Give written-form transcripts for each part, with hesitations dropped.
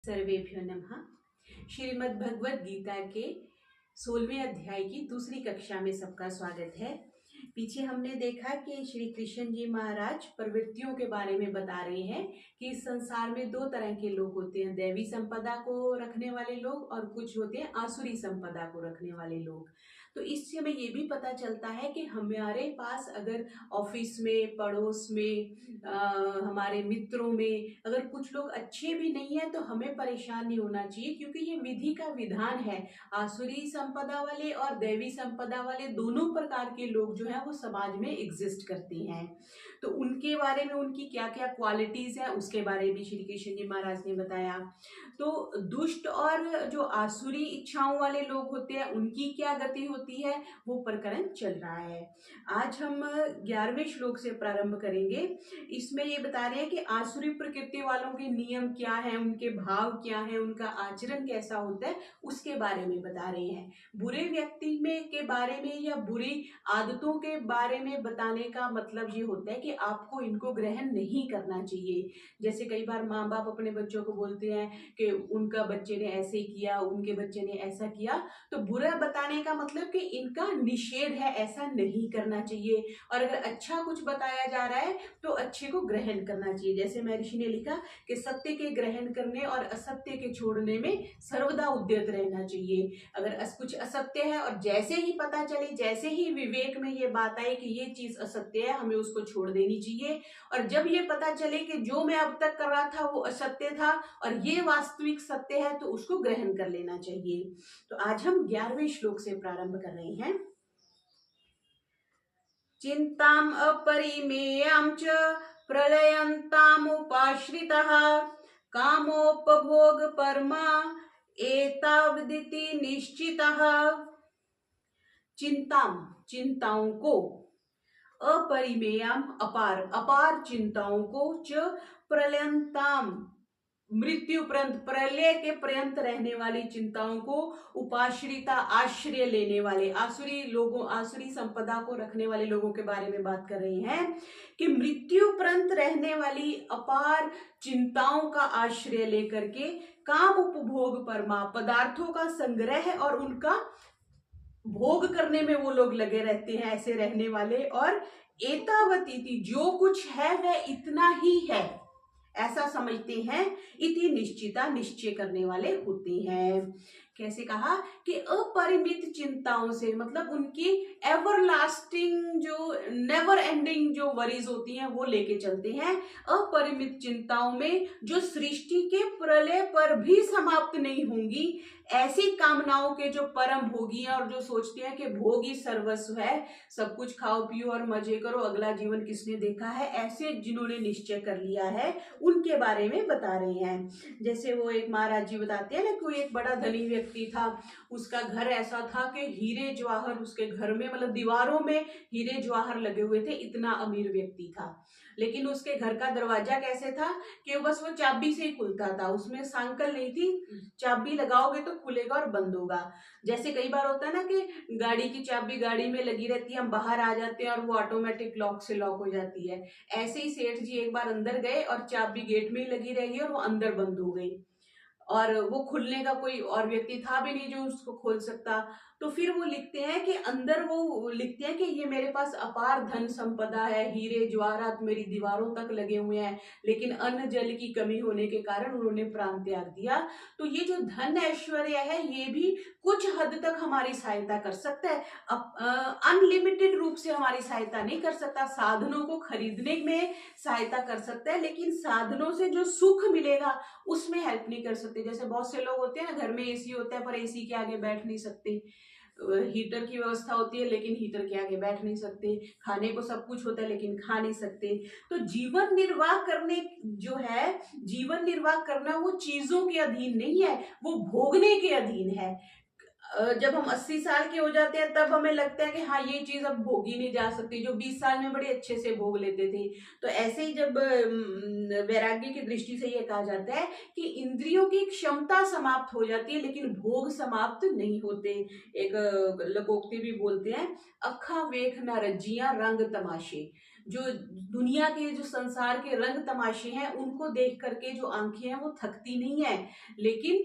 सर्वेभ्यो नमः। श्रीमद् भगवद गीता के 16वें अध्याय की दूसरी कक्षा में सबका स्वागत है। पीछे हमने देखा कि श्री कृष्ण जी महाराज प्रवृत्तियों के बारे में बता रहे हैं कि इस संसार में दो तरह के लोग होते हैं, दैवी संपदा को रखने वाले लोग और कुछ होते हैं आसुरी संपदा को रखने वाले लोग। तो इससे हमें ये भी पता चलता है कि हमारे पास अगर ऑफिस में, पड़ोस में, हमारे मित्रों में अगर कुछ लोग अच्छे भी नहीं है तो हमें परेशान नहीं होना चाहिए, क्योंकि ये विधि का विधान है। आसुरी संपदा वाले और दैवी संपदा वाले दोनों प्रकार के लोग जो है वो समाज में एग्जिस्ट करते हैं। तो उनके बारे में, उनकी क्या क्या क्वालिटीज है उसके बारे में श्री कृष्ण जी महाराज ने बताया। तो दुष्ट और जो आसुरी इच्छाओं वाले लोग होते हैं उनकी क्या गति होती है वो प्रकरण चल रहा है। आज हम 11वें श्लोक से प्रारंभ करेंगे। इसमें ये बता रहे हैं कि आसुरी प्रकृति वालों के नियम क्या है, उनके भाव क्या है, उनका आचरण कैसा होता है उसके बारे में बता रहे हैं। बुरे व्यक्ति में के बारे में या बुरी आदतों के बारे में बताने का मतलब ये होता है कि आपको इनको ग्रहण नहीं करना चाहिए। जैसे कई बार माँ बाप अपने बच्चों को बोलते हैं कि उनका बच्चे ने ऐसे किया, उनके बच्चे ने ऐसा किया, तो बुरा बताने का मतलब कि इनका निषेध है, ऐसा नहीं करना चाहिए। और अगर अच्छा कुछ बताया जा रहा है तो अच्छे को ग्रहण करना चाहिए। जैसे महर्षि ने लिखा कि सत्य के ग्रहण करने और असत्य के छोड़ने में सर्वदा उद्यत रहना चाहिए। अगर कुछ असत्य है और जैसे ही पता चले, जैसे ही विवेक में ये बात आए कि ये चीज असत्य है, हमें उसको छोड़ देनी चाहिए। और जब ये पता चले कि जो मैं अब तक कर रहा था वो असत्य था और ये वास्तविक सत्य है, तो उसको ग्रहण कर लेना चाहिए। तो आज हम 11वें श्लोक से प्रारंभ कर रहे हैं। चिंताम अपरिमेयां च प्रलयन्तामुपाश्रितः कामोपभोग परमा एतावदिति निश्चितः। चिंताम, चिंताओं को, अपरिमेयाम अपार, अपार चिंताओं को, च प्रलयन्ताम मृत्यु पर्यंत, प्रलय के पर्यंत रहने वाली चिंताओं को, उपाश्रिता आश्रय लेने वाले आसुरी लोगों, आसुरी संपदा को रखने वाले लोगों के बारे में बात कर रहे हैं कि मृत्यु पर्यंत रहने वाली अपार चिंताओं का आश्रय लेकर के काम उपभोग परमा, पदार्थों का संग्रह और उनका भोग करने में वो लोग लगे रहते हैं, ऐसे रहने वाले। और एतावती, जो कुछ है वह इतना ही है ऐसा समझते हैं। इति निश्चिता, निश्चय करने वाले होते हैं। कैसे कहा कि अपरिमित चिंताओं से, मतलब उनकी एवरलास्टिंग, जो नेवर एंडिंग जो वरीज होती हैं वो लेके चलते हैं। अपरिमित चिंताओं में जो सृष्टि के प्रलय पर भी समाप्त नहीं होंगी, ऐसी कामनाओं के जो परम भोगी हैं और जो सोचते हैं कि भोग ही सर्वस्व है, सब कुछ खाओ पियो और मजे करो, अगला जीवन किसने देखा है, ऐसे जिन्होंने निश्चय कर लिया है उनके बारे में बता रहे हैं। जैसे वो एक महाराज जी बताते हैं ना, कोई एक बड़ा धनी व्यक्ति था, उसका घर ऐसा था कि हीरे जवाहर उसके घर में, मतलब दीवारों में हीरे जवाहर लगे हुए थे, इतना अमीर व्यक्ति था। लेकिन उसके घर का दरवाजा कैसे था कि बस वो चाबी से ही खुलता था, उसमें सांकल नहीं थी, चाबी लगाओगे तो खुलेगा और बंद होगा। जैसे कई बार होता है ना कि गाड़ी की चाबी गाड़ी में लगी रहती है, हम बाहर आ जाते हैं और वो ऑटोमेटिक लॉक से लॉक हो जाती है। ऐसे ही सेठ जी एक बार अंदर गए और चाबी गेट में ही लगी रही और वो अंदर बंद हो गई, और वो खुलने का कोई और व्यक्ति था भी नहीं जो उसको खोल सकता। तो फिर वो लिखते हैं कि अंदर वो लिखते हैं कि ये मेरे पास अपार धन संपदा है, हीरे जवाहरात मेरी दीवारों तक लगे हुए हैं, लेकिन अन्न जल की कमी होने के कारण उन्होंने प्राण त्याग दिया। तो ये जो धन ऐश्वर्य है ये भी कुछ हद तक हमारी सहायता कर सकता है, अनलिमिटेड रूप से हमारी सहायता नहीं कर सकता। साधनों को खरीदने में सहायता कर सकता है, लेकिन साधनों से जो सुख मिलेगा उसमें हेल्प नहीं कर सकते। जैसे बहुत से लोग होते हैं ना, घर में एसी होता है पर एसी के आगे बैठ नहीं सकते, हीटर की व्यवस्था होती है लेकिन हीटर के आगे बैठ नहीं सकते, खाने को सब कुछ होता है लेकिन खा नहीं सकते। तो जीवन निर्वाह करने जो है, जीवन निर्वाह करना वो चीजों के अधीन नहीं है, वो भोगने के अधीन है। जब हम 80 साल के हो जाते हैं तब हमें लगता है कि हाँ ये चीज अब भोगी नहीं जा सकती, जो 20 साल में बड़े अच्छे से भोग लेते थे। तो ऐसे ही जब वैराग्य की दृष्टि से ये कहा जाता है कि इंद्रियों की क्षमता समाप्त हो जाती है लेकिन भोग समाप्त नहीं होते। एक लोकोक्ति भी बोलते हैं, अखा वेख न रज्जियां रंग तमाशे, जो दुनिया के, जो संसार के रंग तमाशे हैं, उनको देख करके जो आंखें हैं वो थकती नहीं है, लेकिन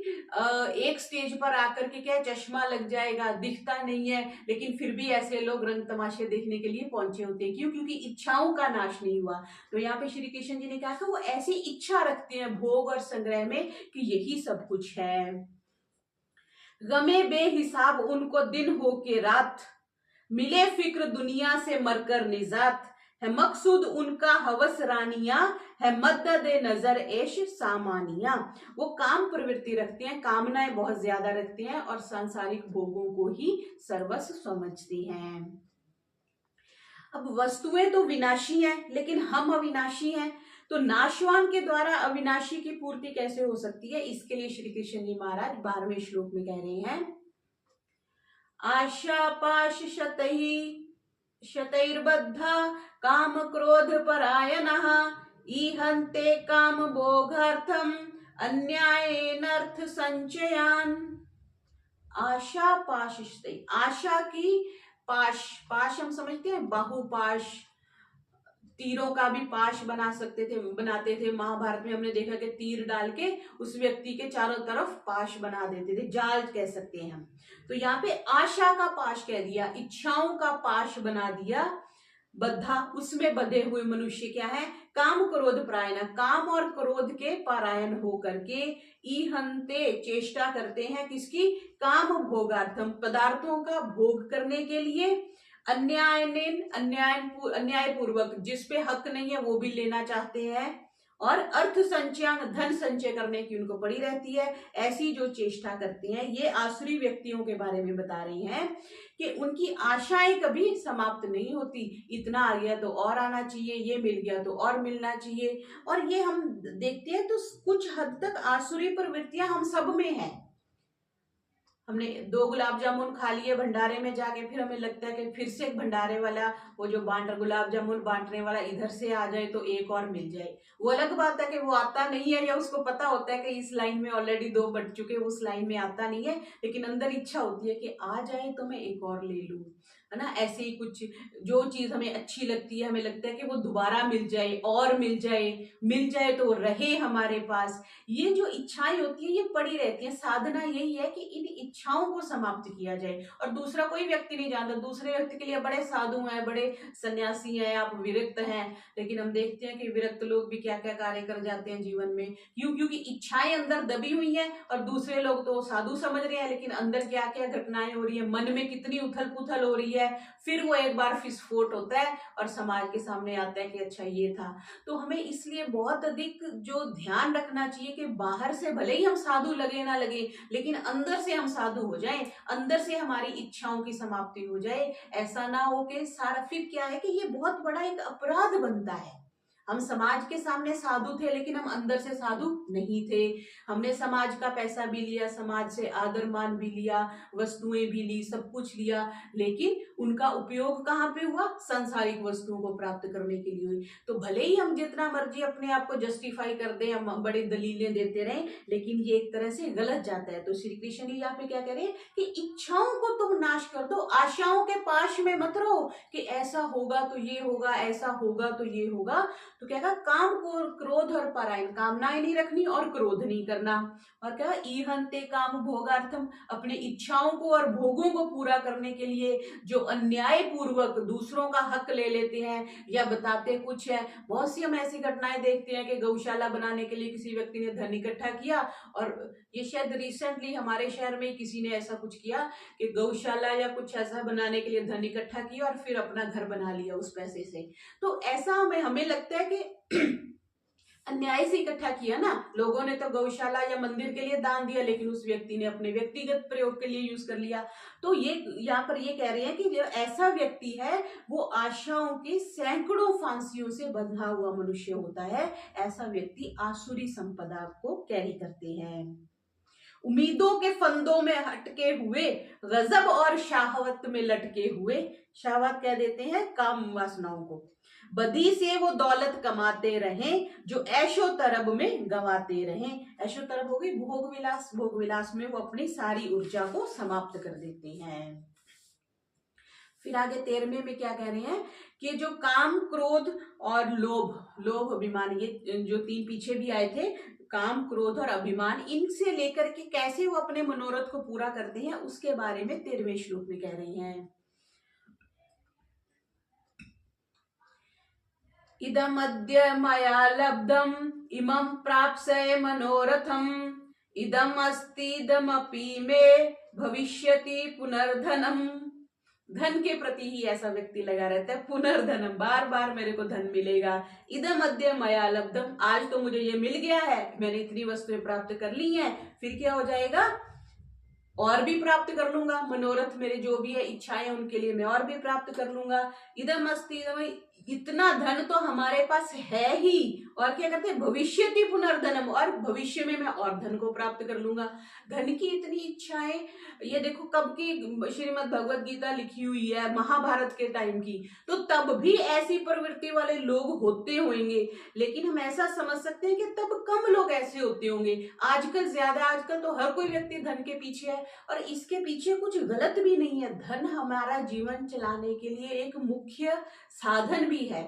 एक स्टेज पर आकर के क्या चश्मा लग जाएगा, दिखता नहीं है, लेकिन फिर भी ऐसे लोग रंग तमाशे देखने के लिए पहुंचे होते हैं। क्यों? क्योंकि इच्छाओं का नाश नहीं हुआ। तो यहाँ पे श्री कृष्ण जी ने कहा कि वो ऐसी इच्छा रखते हैं भोग और संग्रह में कि यही सब कुछ है। गमे बेहिसाब उनको दिन हो के रात, मिले फिक्र दुनिया से मरकर निजात, है मकसूद उनका हवस रानिया, है मद्दद नजर ऐश सामानिया। वो काम प्रवृत्ति रखते हैं, कामनाएं बहुत ज्यादा रखते हैं और सांसारिक भोगों को ही सर्वस्व समझते हैं। अब वस्तुएं तो विनाशी हैं, लेकिन हम अविनाशी हैं, तो नाशवान के द्वारा अविनाशी की पूर्ति कैसे हो सकती है? इसके लिए श्री कृष्ण जी महाराज 12वें श्लोक में कह रहे हैं, आशा पाश शतैर्बद्धा काम क्रोध परायणः, ईहन्ते काम भोगार्थम अन्यायेनर्थ संचयान। आशा पाश, आशा की पाश, पाश हम समझते हैं बाहुपाश, तीरों का भी पाश बनाते थे। महाभारत में हमने देखा कि तीर डाल के उस व्यक्ति के चारों तरफ पाश बना देते थे, जाल कह सकते हैं हम। तो यहाँ पे आशा का पाश कह दिया, इच्छाओं का पाश बना दिया, बद्धा, उसमें बंधे हुए मनुष्य क्या है? काम क्रोध परायण, काम और क्रोध के परायण हो करके, ईहन्ते, चेष्टा करते हैं किसकी? काम भोगार्थम, पदार्थों का भोग करने के लिए, अन्याय पूर्वक, जिस पे हक नहीं है वो भी लेना चाहते हैं, और अर्थ संचयन, धन संचय करने की उनको पड़ी रहती है। ऐसी जो चेष्टा करते हैं, ये आसुरी व्यक्तियों के बारे में बता रही हैं कि उनकी आशाएं कभी समाप्त नहीं होती। इतना आ गया तो और आना चाहिए, ये मिल गया तो और मिलना चाहिए। और ये हम देखते हैं तो कुछ हद तक आसुरी प्रवृत्तियां हम सब में हैं। हमने 2 गुलाब जामुन खा लिए भंडारे में जाके, फिर हमें लगता है कि फिर से एक भंडारे वाला, वो जो गुलाब जामुन बांटने वाला इधर से आ जाए तो एक और मिल जाए। वो अलग बात है कि वो आता नहीं है, या उसको पता होता है कि इस लाइन में ऑलरेडी 2 बट चुके, उस लाइन में आता नहीं है, लेकिन अंदर इच्छा होती है कि आ जाए तो मैं एक और ले लूं, है ना। ऐसे ही कुछ जो चीज हमें अच्छी लगती है, हमें लगता है कि वो दोबारा मिल जाए, और मिल जाए तो रहे हमारे पास। ये जो इच्छाएं होती है ये पड़ी रहती है। साधना यही है कि इन इच्छाओं को समाप्त किया जाए। और दूसरा कोई व्यक्ति नहीं जानता, दूसरे व्यक्ति के लिए बड़े साधु हैं, बड़े सन्यासी हैं, आप विरक्त हैं, लेकिन हम देखते हैं कि विरक्त लोग भी क्या क्या कार्य कर जाते हैं जीवन में। क्यों? क्योंकि इच्छाएं अंदर दबी हुई हैं, और दूसरे लोग तो साधु समझ रहे हैं, लेकिन अंदर क्या क्या घटनाएं हो रही है, मन में कितनी उथल पुथल हो रही है। फिर वो एक बार विस्फोट होता है और समाज के सामने आता है कि अच्छा ये था। तो हमें इसलिए बहुत अधिक जो ध्यान रखना चाहिए कि बाहर से भले ही हम साधु लगे ना लगे, लेकिन अंदर से हम साधु हो जाएं, अंदर से हमारी इच्छाओं की समाप्ति हो जाए। ऐसा ना हो कि सारा, फिर क्या है कि ये बहुत बड़ा एक अपराध बनता है। हम समाज के सामने साधु थे, लेकिन हम अंदर से साधु नहीं थे। हमने समाज का पैसा भी लिया, समाज से आदर मान भी लिया, वस्तुएं भी ली, सब कुछ लिया, लेकिन उनका उपयोग कहाँ पे हुआ? सांसारिक वस्तुओं को प्राप्त करने के लिए हुई। तो भले ही हम जितना मर्जी अपने आप को जस्टिफाई कर दें, हम बड़ी दलीलें देते रहें, लेकिन ये एक तरह से गलत जाता है। तो श्री कृष्ण जी यहाँ पे क्या कह रहे हैं कि इच्छाओं को तुम नाश कर दो, आशाओं के पाश में मत रहो कि ऐसा होगा तो ये होगा, ऐसा होगा तो ये होगा। तो क्या कहा? काम को क्रोध और परायण, कामनाएं नहीं रखनी और क्रोध नहीं करना। और क्या? ईहन्ते काम भोगार्थम, अपने इच्छाओं को और भोगों को पूरा करने के लिए जो अन्याय पूर्वक दूसरों का हक ले लेते हैं या बताते कुछ है। बहुत सी हम ऐसी घटनाएं देखते हैं कि गौशाला बनाने के लिए किसी व्यक्ति ने धन इकट्ठा किया, और ये शायद रिसेंटली हमारे शहर में किसी ने ऐसा कुछ किया कि गौशाला या कुछ ऐसा बनाने के लिए धन इकट्ठा किया और फिर अपना घर बना लिया उस पैसे से। तो ऐसा हमें लगता है कि अन्याय से इकट्ठा किया ना, लोगों ने तो गौशाला या मंदिर के लिए दान दिया, लेकिन उस व्यक्ति ने अपने व्यक्तिगत प्रयोग के लिए यूज कर लिया। तो ये यहाँ पर ये कह रहे हैं कि जो ऐसा व्यक्ति है वो आशाओं की सैकड़ों फांसियों से बंधा हुआ मनुष्य होता है। ऐसा व्यक्ति आसुरी संपदा को कैरी करते हैं। उम्मीदों के फंदों में हटके हुए, गजब और शाहवत में लटके हुए, शाहवत कह देते हैं काम वासनाओं को, बदी से वो दौलत कमाते रहें, जो ऐशो तरब में गंवाते रहें। ऐशो तरब हो गई भोग विलास, भोग विलास में वो अपनी सारी ऊर्जा को समाप्त कर देते हैं। फिर आगे 13वें में क्या कह रहे हैं कि जो काम, क्रोध और लोभ अभिमान, ये जो 3 पीछे भी आए थे, काम, क्रोध और अभिमान, इनसे लेकर के कैसे वो अपने मनोरथ को पूरा करते हैं उसके बारे में 13वें श्लोक में कह रहे हैं। इदमद्य मया लब्धम इमं प्राप्स्ये मनोरथम इदम अस्तीदमपि मे भविष्यति पुनर्धनम। धन के प्रति ही ऐसा व्यक्ति लगा रहता है, पुनर्धनम, बार बार मेरे को धन मिलेगा। इदम अद्य मया लब्धम, आज तो मुझे ये मिल गया है, मैंने इतनी वस्तुएं प्राप्त कर ली हैं, फिर क्या हो जाएगा, और भी प्राप्त कर लूंगा, मनोरथ मेरे जो भी है इच्छाएं उनके लिए मैं और भी प्राप्त कर लूंगा। इदम अस्ति, इतना धन तो हमारे पास है ही, और क्या करते हैं, भविष्यति पुनर्धनम, और भविष्य में मैं और धन को प्राप्त कर लूंगा। धन की इतनी इच्छाएं, ये देखो कब की श्रीमद् भगवत गीता लिखी हुई है, महाभारत के टाइम की, तो तब भी ऐसी प्रवृत्ति वाले लोग होते होंगे, लेकिन हम ऐसा समझ सकते हैं कि तब कम लोग ऐसे होते होंगे। आजकल ज्यादा, आजकल तो हर कोई व्यक्ति धन के पीछे है, और इसके पीछे कुछ गलत भी नहीं है। धन हमारा जीवन चलाने के लिए एक मुख्य साधन भी है।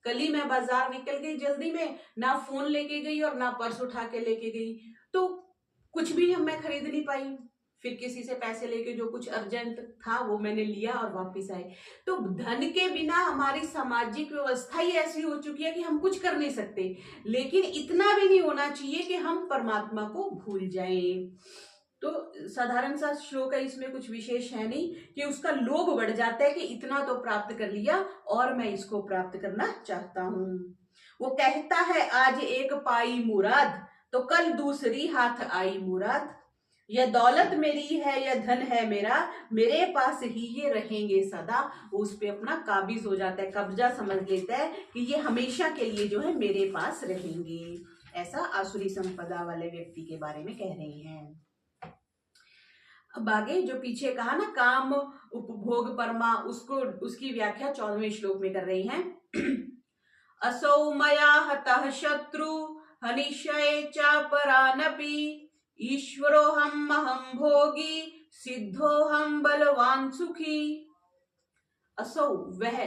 कल ही मैं बाजार निकल गई जल्दी में, ना फोन लेके गई और ना पर्स उठा के लेके गई, तो कुछ भी मैं खरीद नहीं पाई। फिर किसी से पैसे लेके जो कुछ अर्जेंट था वो मैंने लिया और वापस आई। तो धन के बिना हमारी सामाजिक व्यवस्था ही ऐसी हो चुकी है कि हम कुछ कर नहीं सकते, लेकिन इतना भी नहीं होना चाहिए कि हम परमात्मा को भूल जाएं। तो साधारण सा श्लोक है, इसमें कुछ विशेष है नहीं, कि उसका लोभ बढ़ जाता है कि इतना तो प्राप्त कर लिया और मैं इसको प्राप्त करना चाहता हूं। वो कहता है आज एक पाई मुराद तो कल दूसरी हाथ आई मुराद, यह दौलत मेरी है यह धन है मेरा, मेरे पास ही ये रहेंगे सदा। वो उस पे अपना काबिज हो जाता है, कब्जा समझ लेता है कि ये हमेशा के लिए जो है मेरे पास रहेंगे। ऐसा आसुरी संपदा वाले व्यक्ति के बारे में कह रहे हैं। अब आगे जो पीछे कहा ना, काम, उपभोग, परमा, उसकी व्याख्या 14वें श्लोक में कर रही हैं। असौ मया हतः शत्रु हनिशये च परानपि, ईश्वरोऽहम् अहम् भोगी सिद्धोऽहम् बलवान सुखी। असौ, वह,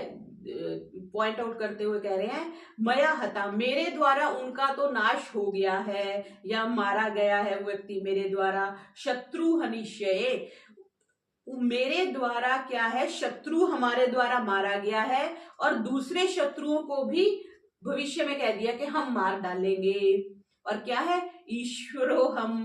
पॉइंट आउट करते हुए कह रहे हैं, मया हता, मेरे द्वारा उनका तो नाश हो गया है या मारा गया है वो व्यक्ति मेरे द्वारा। शत्रु हनिष्ये, मेरे द्वारा क्या है, शत्रु हमारे द्वारा मारा गया है, और दूसरे शत्रुओं को भी भविष्य में कह दिया कि हम मार डालेंगे। और क्या है, ईश्वरो हम,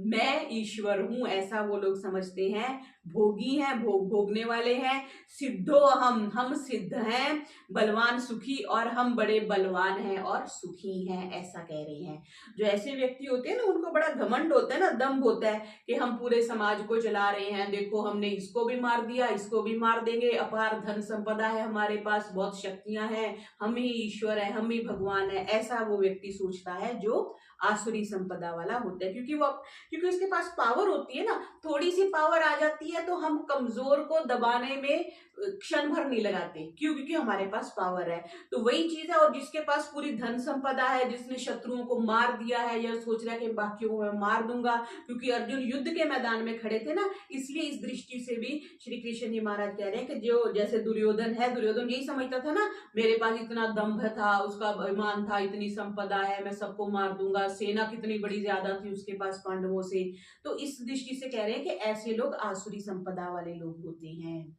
मैं ईश्वर हूं, ऐसा वो लोग समझते हैं। भोगी हैं, भोगने वाले हैं। सिद्धो हम सिद्ध हैं। बलवान सुखी, और हम बड़े बलवान हैं और सुखी हैं, ऐसा कह रहे हैं। जो ऐसे व्यक्ति होते हैं ना, उनको बड़ा घमंड होता है ना, दम्भ होता है कि हम पूरे समाज को चला रहे हैं, देखो हमने इसको भी मार दिया, इसको भी मार देंगे, अपार धन संपदा है हमारे पास, बहुत शक्तियां हैं, हम ही ईश्वर है, हम ही भगवान है, ऐसा वो व्यक्ति सोचता है जो आसुरी संपदा वाला होता है। क्योंकि उसके पास पावर होती है ना, थोड़ी सी पावर आ जाती है तो हम कमजोर को दबाने में क्षण भर नहीं लगाते, क्योंकि हमारे पास पावर है। तो वही चीज है, और जिसके पास पूरी धन संपदा है, जिसने शत्रुओं को मार दिया है, या सोच रहा है कि बाकियों को मैं मार दूंगा, क्योंकि अर्जुन युद्ध के मैदान में खड़े थे ना, इसलिए इस दृष्टि से भी श्री कृष्ण जी महाराज कह रहे हैं कि जो जैसे दुर्योधन है, दुर्योधन यही समझता था ना, मेरे पास इतना दम्भ था, उसका अभिमान था, इतनी संपदा है, मैं सबको मार दूंगा, सेना कितनी बड़ी ज्यादा थी उसके पास पांडवों से। तो इस दृष्टि से कह रहे हैं कि ऐसे लोग आसुरी संपदा वाले लोग होते हैं।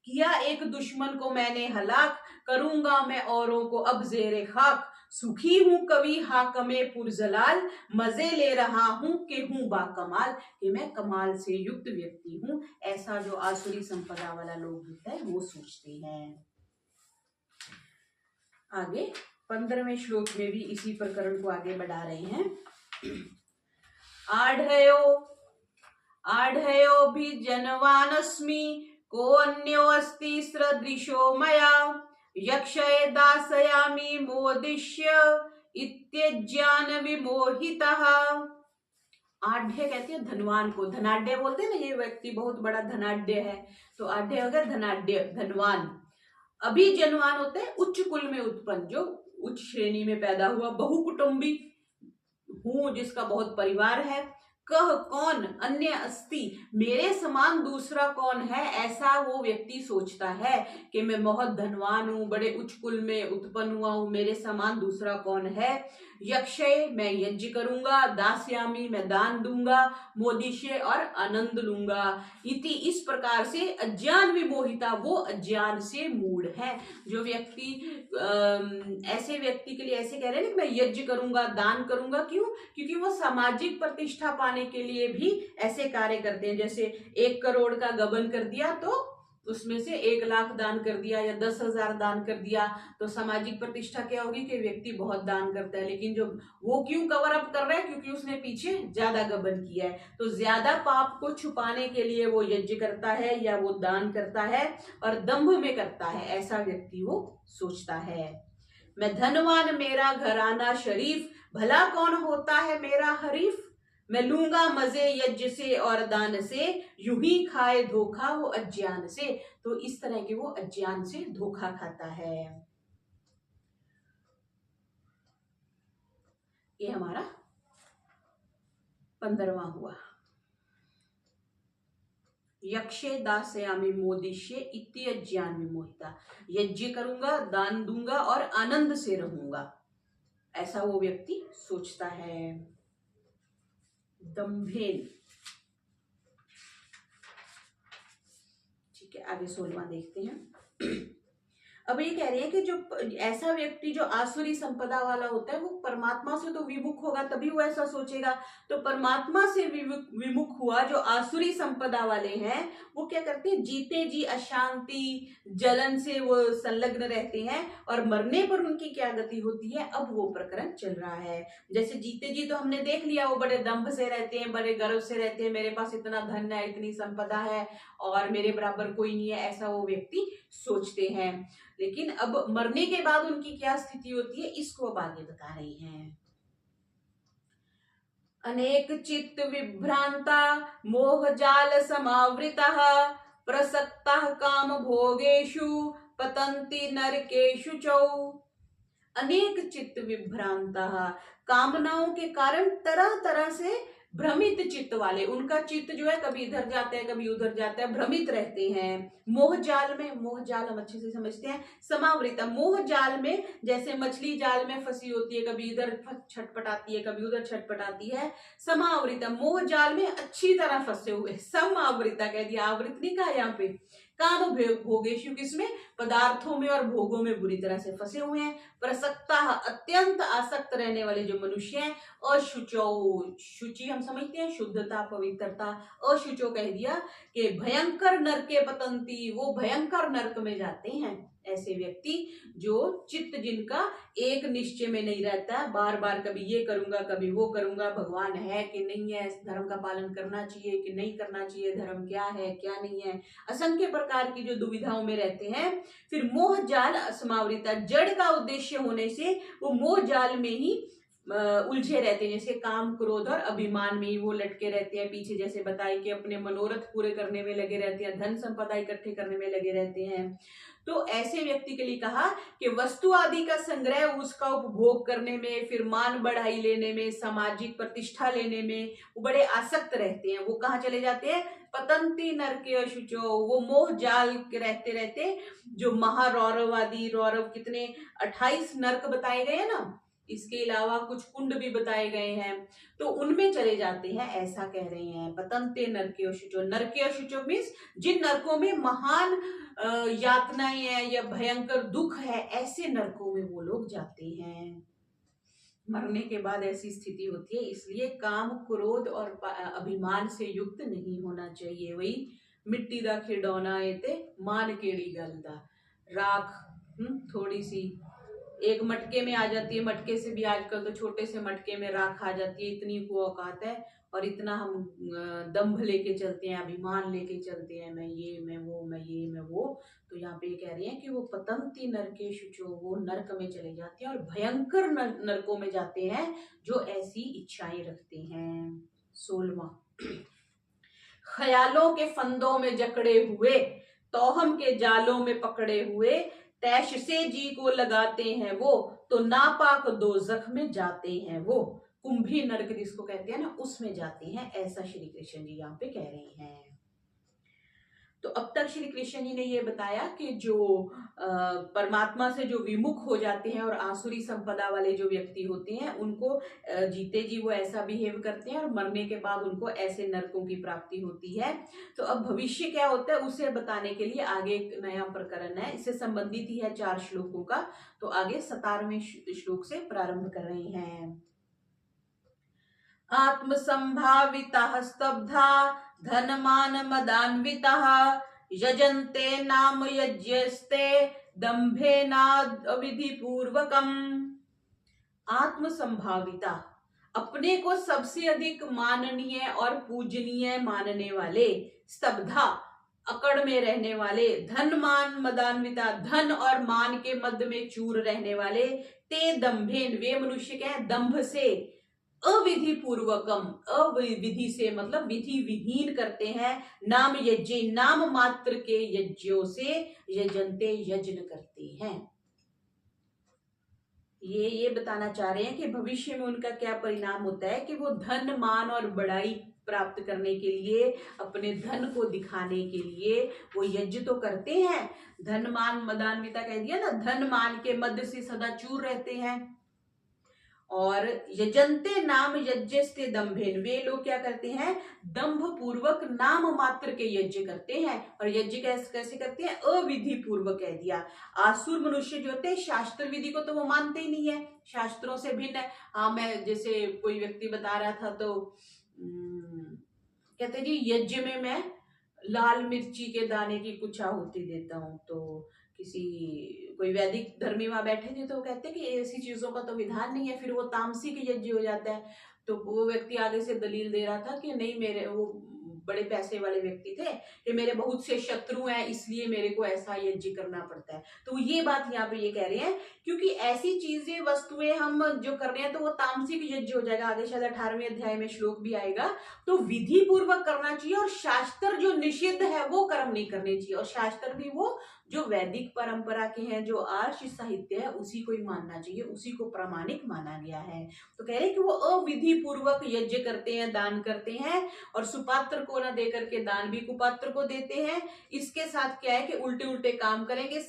किया एक दुश्मन को मैंने हलाक, करूंगा मैं औरों को अब जेरे खाक, सुखी हूं कवि हाकमे पुरजलाल, मजे ले रहा हूं कि हूं बाकमाल, कि मैं कमाल से युक्त व्यक्ति हूं, ऐसा जो आसुरी संपदा वाला लोग होता है वो सोचते हैं। आगे 15वें श्लोक में भी इसी प्रकरण को आगे बढ़ा रहे हैं। आढ़यो भी जनवानस्मि को अन्यो अस्ति सदृशो मया, यक्षये दासयामि मोदिष्य इत्यज्ञान विमोहितः। आढ़्य कहते हैं धनवान को, धनाढ़ बोलते हैं ना, ये व्यक्ति बहुत बड़ा धनाढ़ है, तो आढ़्य अगर धनाढ़, धनवान। अभी जनवान होते हैं उच्च कुल में उत्पन्न, जो उच्च श्रेणी में पैदा हुआ, बहुकुटुंबी हूं, जिसका बहुत परिवार है, कह कौन अन्य अस्ति, मेरे समान दूसरा कौन है, ऐसा वो व्यक्ति सोचता है कि मैं बहुत धनवान हूं, बड़े उच्च कुल में उत्पन्न हुआ हूं, मेरे समान दूसरा कौन है। यक्षय, मैं यज्ञ करूंगा, दास्यामी, मैं दान दूंगा, मोदिष्य, और आनंद लूंगा। इति, इस प्रकार से अज्ञान विमोहिता, वो अज्ञान से मूढ़ है। जो व्यक्ति ऐसे व्यक्ति के लिए ऐसे कह रहे हैं कि मैं यज्ञ करूंगा, दान करूंगा, क्यों? क्योंकि वो सामाजिक प्रतिष्ठा पाने के लिए भी ऐसे कार्य करते हैं। जैसे 1 करोड़ का गबन कर दिया तो उसमें से 1 लाख दान कर दिया, या 10,000 दान कर दिया, तो सामाजिक प्रतिष्ठा क्या होगी कि व्यक्ति बहुत दान करता है। लेकिन जो वो क्यों कवर अप कर रहा है? क्योंकि उसने पीछे ज्यादा गबन किया है। तो ज्यादा पाप को छुपाने के लिए वो यज्ञ करता है या वो दान करता है, और दंभ में करता है, ऐसा व्यक्ति वो सोचता है। मैं धनवान, मेरा घराना शरीफ, भला कौन होता है मेरा हरीफ, मैं लूंगा मजे यज्ञ से और दान से, यूं ही खाए धोखा वो अज्ञान से। तो इस तरह के वो अज्ञान से धोखा खाता है। ये हमारा 15वां हुआ। यक्षे दास्यामि मोदिष्ये इति अज्ञान विमोहिता, यज्ञ करूंगा, दान दूंगा और आनंद से रहूंगा, ऐसा वो व्यक्ति सोचता है। दंभेन। ठीक है, आगे 16वां देखते हैं। अब ये कह रही है कि जो ऐसा व्यक्ति जो आसुरी संपदा वाला होता है, वो परमात्मा से तो विमुख होगा, तभी वो ऐसा सोचेगा। तो परमात्मा से विमुख हुआ जो आसुरी संपदा वाले हैं, वो क्या करते हैं? जीते जी अशांति, जलन से वो संलग्न रहते हैं, और मरने पर उनकी क्या गति होती है, अब वो प्रकरण चल रहा है। जैसे जीते जी तो हमने देख लिया, वो बड़े दंभ से रहते हैं, बड़े गर्व से रहते हैं, मेरे पास इतना धन है, इतनी संपदा है और मेरे बराबर कोई नहीं है, ऐसा वो व्यक्ति सोचते हैं। लेकिन अब मरने के बाद उनकी क्या स्थिति होती है, इसको अब आगे बता रही हैं। अनेक चित्त विभ्रांता, मोह जाल समावृतः, प्रसक्तः काम भोगेषु, पतन्ति नरकेषु चौ। अनेक चित्त विभ्रांता, कामनाओं के कारण तरह तरह से भ्रमित चित्त वाले, उनका चित्त जो है कभी इधर जाता है कभी उधर जाता है, भ्रमित रहते हैं। मोह जाल में, मोह जाल हम अच्छे से समझते हैं, समावृत, मोह जाल में जैसे मछली जाल में फंसी होती है, कभी इधर छटपटाती है कभी उधर छटपटाती है। समावृत, मोह जाल में अच्छी तरह फंसे हुए, समावृता कह दिया, आवृत नहीं कहा यहाँ पे। काम भोगेशु, किसमें? पदार्थों में और भोगों में बुरी तरह से फंसे हुए हैं। प्रसक्ता, अत्यंत आसक्त रहने वाले जो मनुष्य हैं। अशुचौ, शुचि हम समझते हैं शुद्धता, पवित्रता। अशुचो कह दिया कि भयंकर नरके पतंती, वो भयंकर नरक में जाते हैं। ऐसे व्यक्ति जो चित्त जिनका एक निश्चय में नहीं रहता, बार बार कभी ये करूंगा कभी वो करूंगा, भगवान है कि नहीं है, धर्म का पालन करना चाहिए कि नहीं करना चाहिए, धर्म क्या है क्या नहीं है, असंख्य प्रकार की जो दुविधाओं में रहते हैं। फिर मोह जाल समावृता, जड़ का उद्देश्य होने से वो मोह जाल में ही उलझे रहते हैं। जैसे काम, क्रोध और अभिमान में ही वो लटके रहते हैं पीछे, जैसे बताए कि अपने मनोरथ पूरे करने में लगे रहते हैं, धन संपदा इकट्ठे करने में लगे रहते हैं। तो ऐसे व्यक्ति के लिए कहा कि वस्तु आदि का संग्रह, उसका उपभोग करने में, फिर मान बढ़ाई लेने में, सामाजिक प्रतिष्ठा लेने में वो बड़े आसक्त रहते हैं। वो कहाँ चले जाते हैं? पतंती नरके अशुचो, वो मोह जाल के रहते रहते जो महारौरवादी, रौरव कितने 28 नरक बताए गए हैं ना, इसके अलावा कुछ कुंड भी बताए गए हैं, तो उनमें चले जाते हैं, ऐसा कह रहे हैं। पतंते नरके अशुचो, नरके अशुचो मीन्स जिन नरकों में महान यातनाएं हैं या भयंकर दुख है, ऐसे नरकों में वो लोग जाते हैं। मरने के बाद ऐसी स्थिति होती है, इसलिए काम, क्रोध और अभिमान से युक्त नहीं होना चाहिए। वही मिट्टी दा खिडौना एते मान केड़ी गल दा, राख थोड़ी सी एक मटके में आ जाती है, मटके से भी आजकल तो छोटे से मटके में राख आ जाती है, इतनी को औकात है। और इतना हम दंभ लेके चलते हैं, अभिमान लेके चलते हैं, मैं ये मैं वो, मैं ये मैं वो। तो यहाँ पे कह रही है कि वो पतंती नरके शुचो, वो नरक में चले जाते हैं और भयंकर नरकों में जाते हैं जो ऐसी इच्छाएं रखते हैं। 16वां, ख्यालों के फंदों में जकड़े हुए, तौहम के जालों में पकड़े हुए, तैश से जी को लगाते हैं वो, तो नापाक दोजख में जाते हैं वो। कुंभी नरक जिसको कहते हैं ना, उसमें जाते हैं, ऐसा श्री कृष्ण जी यहाँ पे कह रहे हैं। तो अब तक श्री कृष्ण जी ने ये बताया कि जो परमात्मा से जो विमुख हो जाते हैं और आसुरी संपदा वाले जो व्यक्ति होते हैं, उनको जीते जी वो ऐसा बिहेव करते हैं और मरने के बाद उनको ऐसे नरकों की प्राप्ति होती है। तो अब भविष्य क्या होता है उसे बताने के लिए आगे एक नया प्रकरण है, इससे संबंधित ही है 4 श्लोकों का। तो आगे 17वें श्लोक से प्रारंभ कर रहे हैं। आत्मसंभाविता स्तब्धा धनमान मदान्विता यजन्ते नाम यज्ञस्ते दंभेनाविधि पूर्वकम। आत्मसंभाविता, अपने को सबसे अधिक माननीय और पूजनीय मानने वाले, स्तब्धा, अकड़ में रहने वाले, धन मान मदान्विता, धन और मान के मध्य में चूर रहने वाले, ते दंभेन, वे मनुष्य क्या है, दंभ से, अविधि पूर्वकम, अविधि से मतलब विधि विहीन करते हैं, नाम यज्ञ, नाम मात्र के यज्ञों से, यजनते, यज्ञ करते हैं। ये बताना चाह रहे हैं कि भविष्य में उनका क्या परिणाम होता है कि वो धन मान और बड़ाई प्राप्त करने के लिए, अपने धन को दिखाने के लिए वो यज्ञ तो करते हैं। धन मान मदान्विता कह दिया ना, धन मान के मध्य से सदा चूर रहते हैं। और यजन्ते नाम यज्ञस्ते दंभेन, वे लोग क्या करते हैं, दंभ पूर्वक नाम मात्र के यज्ञ करते हैं। और यज्ञ कैसे करते हैं, अविधि पूर्वक कह दिया। आसुर मनुष्य जो होते हैं शास्त्र विधि को तो वो मानते ही नहीं है, शास्त्रों से भिन्न है। हाँ, मैं जैसे कोई व्यक्ति बता रहा था तो कहते जी यज्ञ में मैं लाल मिर्ची के दाने की कुछ आहुति देता हूँ। तो कोई वैदिक धर्मी वहां बैठे थे तो कहते कि ऐसी चीजों का तो विधान नहीं है, फिर वो तामसिक यज्ञ हो जाता है। तो वो व्यक्ति आगे से दलील दे रहा था कि नहीं, मेरे वो बड़े पैसे वाले व्यक्ति थे कि मेरे बहुत से शत्रु हैं, इसलिए मेरे को ऐसा यज्ञ करना पड़ता है। तो ये बात यहाँ पे ये कह रहे हैं, क्योंकि ऐसी चीजें वस्तुएं हम जो कर रहे हैं तो वो तामसिक यज्ञ हो जाएगा। आगे शायद 18वें अध्याय में श्लोक भी आएगा। तो विधि पूर्वक करना चाहिए, और शास्त्र जो निषिद्ध है वो कर्म नहीं करने चाहिए। और शास्त्र भी वो जो वैदिक परंपरा के हैं, जो आर्ष साहित्य है, उसी को ही मानना चाहिए, उसी को प्रामाणिक माना गया है। तो कह रहे हैं कि वो अविधि पूर्वक यज्ञ करते हैं, दान करते हैं, और सुपात्र को न देकर के दान भी कुपात्र को देते हैं। इसके साथ क्या है कि उल्टे उल्टे काम करेंगे,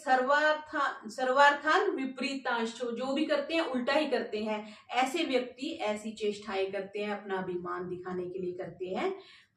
सर्वार्थान विपरीतांश, जो भी करते हैं उल्टा ही करते हैं। ऐसे व्यक्ति ऐसी चेष्टाएं करते हैं, अपना अभिमान दिखाने के लिए करते हैं।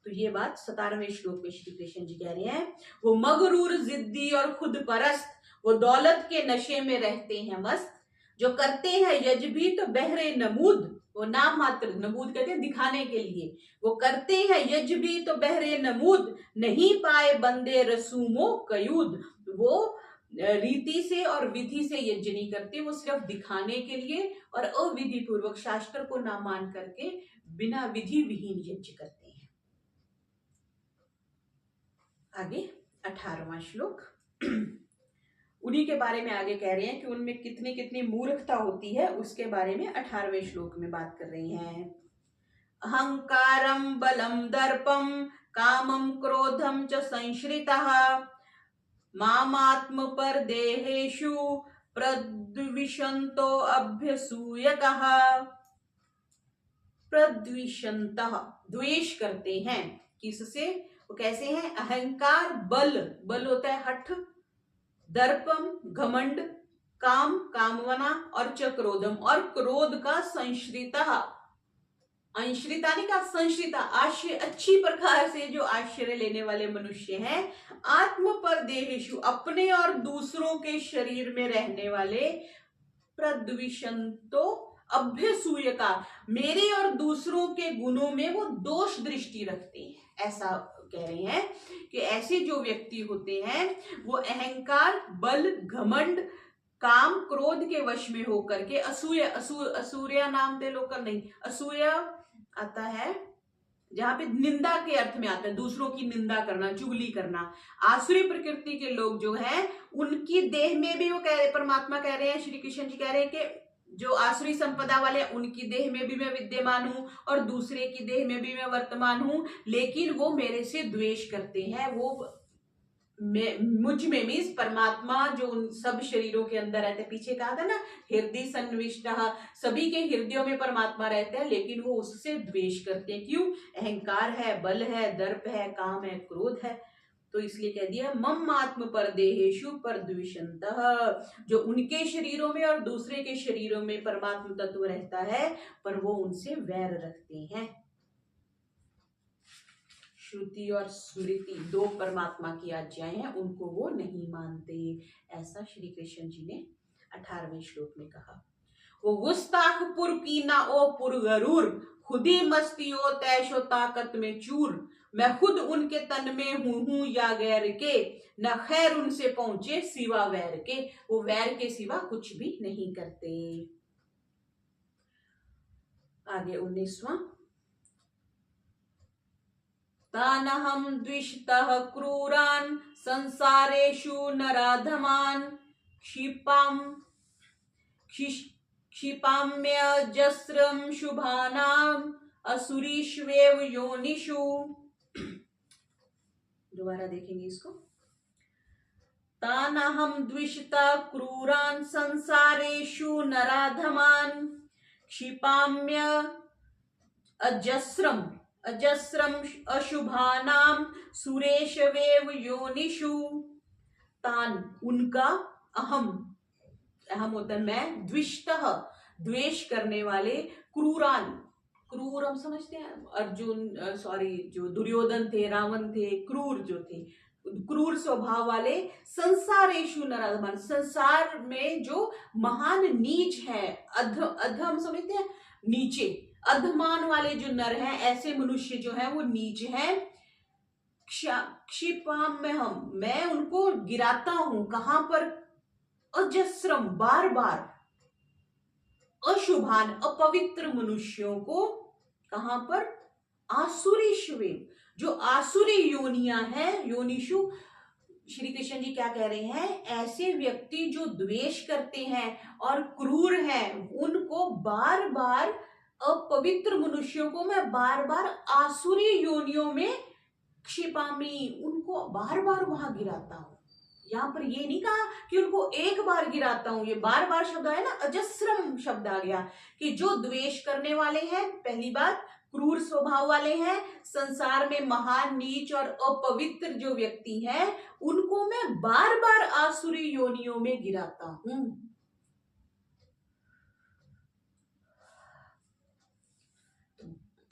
तो ये बात 17वें श्लोक में श्री कृष्ण जी कह रहे हैं। वो मगरूर, जिद्दी और खुद परस्त, वो दौलत के नशे में रहते हैं मस्त, जो करते हैं यज्ञ भी तो बहरे नमूद, वो नाम मात्र, नमूद कहते हैं दिखाने के लिए, वो करते हैं यज्ञ भी तो बहरे नमूद, नहीं पाए बंदे रसूमो कयूद, वो रीति से और विधि से यज्ञ नहीं करते, वो सिर्फ दिखाने के लिए और अविधि पूर्वक शास्त्र को ना मान करके बिना विधि विहीन यज्ञ करते हैं। आगे 18वां श्लोक उन्हीं के बारे में आगे कह रहे हैं कि उनमें कितनी कितनी मूर्खता होती है, उसके बारे में 18वें श्लोक में बात कर रही हैं। अहंकारम बलम दर्पम कामम क्रोधम च संश्रितः मामात्म पर देहेषु प्रद्विषंतो अभ्यसूयकः। प्रद्विषंतः, द्वेष करते हैं, किससे, वो कैसे हैं, अहंकार, बल होता है हठ, दर्पम घमंड, काम कामना, और च क्रोधम, और क्रोध का संश्रिता, अंश्रिता नहीं का संश्रिता, आश्रय, अच्छी प्रकार से जो आश्रय लेने वाले मनुष्य हैं। आत्म पर देहेषु, अपने और दूसरों के शरीर में रहने वाले, प्रद्विषंतो अभ्यसूयका, मेरे और दूसरों के गुणों में वो दोष दृष्टि रखते हैं। ऐसा कह रहे हैं कि ऐसे जो व्यक्ति होते हैं वो अहंकार, बल, घमंड, काम, क्रोध के वश में होकर के असूया, असूर्या नाम दे लोकल नहीं, असूया आता है जहां पे निंदा के अर्थ में आता है, दूसरों की निंदा करना, चुगली करना। आसुरी प्रकृति के लोग जो हैं उनकी देह में भी वो परमात्मा कह रहे हैं, श्री कृष्ण जी कह रहे हैं कि जो आसुरी संपदा वाले, उनकी देह में भी मैं विद्यमान हूं और दूसरे की देह में भी मैं वर्तमान हूं, लेकिन वो मेरे से द्वेष करते हैं, वो मुझ में मीन्स परमात्मा जो उन सब शरीरों के अंदर रहते हैं। पीछे कहा था ना, हृदय सन्निविष्ट, सभी के हृदयों में परमात्मा रहते हैं, लेकिन वो उससे द्वेष करते हैं। क्यों? अहंकार है, बल है, दर्प है, काम है, क्रोध है। तो इसलिए कह दिया मम आत्म पर देहेशु पर द्विषंतः, जो उनके शरीरों में और दूसरे के शरीरों में परमात्मा तत्व रहता है, पर वो उनसे वैर रखते हैं। श्रुति और स्मृति दो परमात्मा की आज्ञाएं हैं, उनको वो नहीं मानते। ऐसा श्री कृष्ण जी ने 18वें श्लोक में कहा। वो गुस्ताख पुर की ना ओ पुर गरूर, खुदी मस्ती ओ तैशो ताकत में चूर, मैं खुद उनके तन में हूं या गैर के, न खैर उनसे पहुंचे सिवा वैर के। वो वैर के सिवा कुछ भी नहीं करते। आगे 19वां, तानहं द्विषतः क्रूरान् संसारेषु नराधमान्, क्षिपाम्यजस्रं शुभानाम् असुरीष्वेव योनिषु। दोबारा देखेंगे इसको। तानहं द्विषतः क्रूरान् संसारेषु नराधमान्, क्षिपाम्य अजस्रम अशुभानाम सुरेशवेव योनिषु। तान उनका, अहम अहम होता है मैं, द्विषतः द्वेष करने वाले, क्रूरान, क्रूर हम समझते हैं अर्जुन, सॉरी जो दुर्योधन थे, रावण थे, क्रूर जो थे, क्रूर स्वभाव वाले, संसारेशु नराधमान, संसार में जो महान नीच है, अध हम समझते हैं नीचे, अधमान वाले जो नर हैं, ऐसे मनुष्य जो हैं वो नीच हैं। क्षिपाम में हम, मैं उनको गिराता हूं, कहां पर? अजस्रम, बार बार, अशुभान, अपवित्र मनुष्यों को, कहां पर? आसुरीश्वे, जो आसुरी योनियां हैं, योनिषु। श्री कृष्ण जी क्या कह रहे हैं? ऐसे व्यक्ति जो द्वेष करते हैं और क्रूर हैं, उनको बार बार, अपवित्र मनुष्यों को मैं बार बार आसुरी योनियों में, क्षिपामी, उनको बार बार वहां गिराता हूं। यहाँ पर ये नहीं कहा कि उनको एक बार गिराता हूं, ये बार बार शब्द आया ना, अजस्रम शब्द आ गया, कि जो द्वेष करने वाले हैं, पहली बात क्रूर स्वभाव वाले हैं, संसार में महान नीच और अपवित्र जो व्यक्ति हैं, उनको मैं बार बार आसुरी योनियों में गिराता हूं।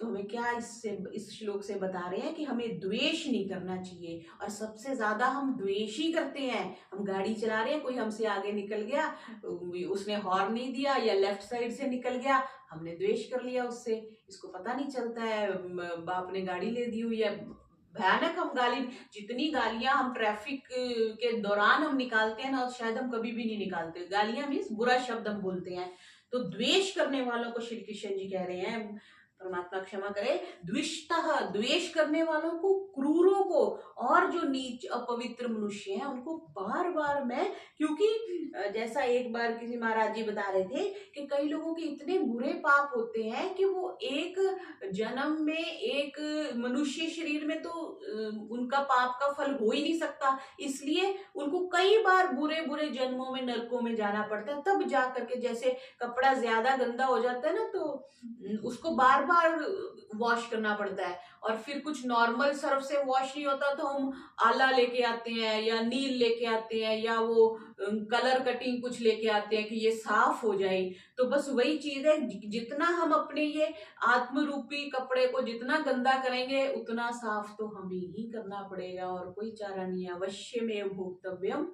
तो हमें क्या इससे, इस श्लोक से बता रहे हैं कि हमें द्वेष नहीं करना चाहिए। और सबसे ज्यादा हम द्वेष ही करते हैं। हम गाड़ी चला रहे हैं, कोई हमसे आगे निकल गया, उसने हॉर्न नहीं दिया या लेफ्ट साइड से निकल गया, हमने द्वेष कर लिया उससे। इसको पता नहीं चलता है बाप ने गाड़ी ले दी हुई है। भयानक हम गाली, जितनी गालियां हम ट्रैफिक के दौरान हम निकालते हैं ना, शायद हम कभी भी नहीं निकालते। गालियां मीन्स बुरा शब्द हम बोलते हैं। तो द्वेष करने वालों को श्री कृष्ण जी कह रहे हैं, परमात्मा क्षमा करे, द्विषतः, द्वेष करने वालों को, क्रूरों को, और जो नीच अपवित्र मनुष्य हैं उनको बार बार मैं, क्योंकि जैसा एक बार किसी महाराज जी बता रहे थे कि कई लोगों के इतने बुरे पाप होते हैं कि वो एक जन्म में, एक मनुष्य शरीर में तो उनका पाप का फल हो ही नहीं सकता, इसलिए उनको कई बार बुरे बुरे जन्मों में, नरकों में जाना पड़ता है। तब जा करके, जैसे कपड़ा ज्यादा गंदा हो जाता है ना, तो उसको बार बार वॉश करना पड़ता है, और फिर कुछ नॉर्मल सर्फ से वॉश नहीं होता तो हम आला लेके आते हैं, या नील लेके आते हैं, या वो कलर कटिंग कुछ लेके आते हैं कि ये साफ हो जाए। तो बस वही चीज है, जितना हम अपने ये आत्मरूपी कपड़े को जितना गंदा करेंगे, उतना साफ तो हमें ही करना पड़ेगा, और कोई चारा नहीं है। अवश्य में भोक्तव्यम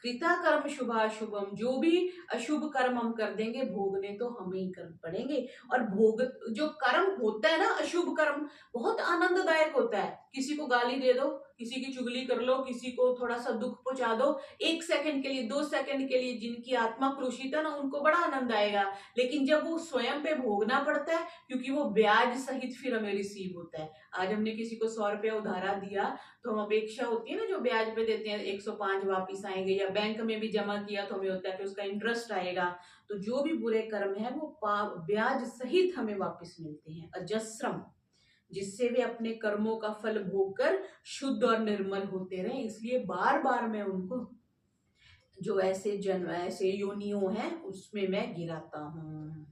कृता कर्म शुभाशुभम, जो भी अशुभ कर्म हम कर देंगे, भोगने तो हमें ही कर पड़ेंगे। और भोग, जो कर्म होता है ना, अशुभ कर्म, बहुत आनंददायक होता है। किसी को गाली दे दो, किसी की चुगली कर लो, किसी को थोड़ा सा दुख पहुंचा दो, 1 सेकंड के लिए, 2 सेकंड के लिए, जिनकी आत्मा क्रूषित है ना, उनको बड़ा आनंद आएगा। लेकिन जब वो स्वयं पे भोगना पड़ता है, क्योंकि वो ब्याज सहित फिर हमें रिसीव होता है। आज हमने किसी को 100 रुपया उधारा दिया, तो हम अपेक्षा होती है ना, जो ब्याज पे देते हैं 105 वापिस आएंगे, या बैंक में भी जमा किया तो हमें होता है कि उसका इंटरेस्ट आएगा। तो जो भी बुरे कर्म है वो ब्याज सहित हमें वापस मिलते हैं। अजस्रम, जिससे वे अपने कर्मों का फल भोगकर शुद्ध और निर्मल होते रहे। इसलिए बार बार मैं उनको जो ऐसे जन्म ऐसे योनियों हैं उसमें मैं गिराता हूँ।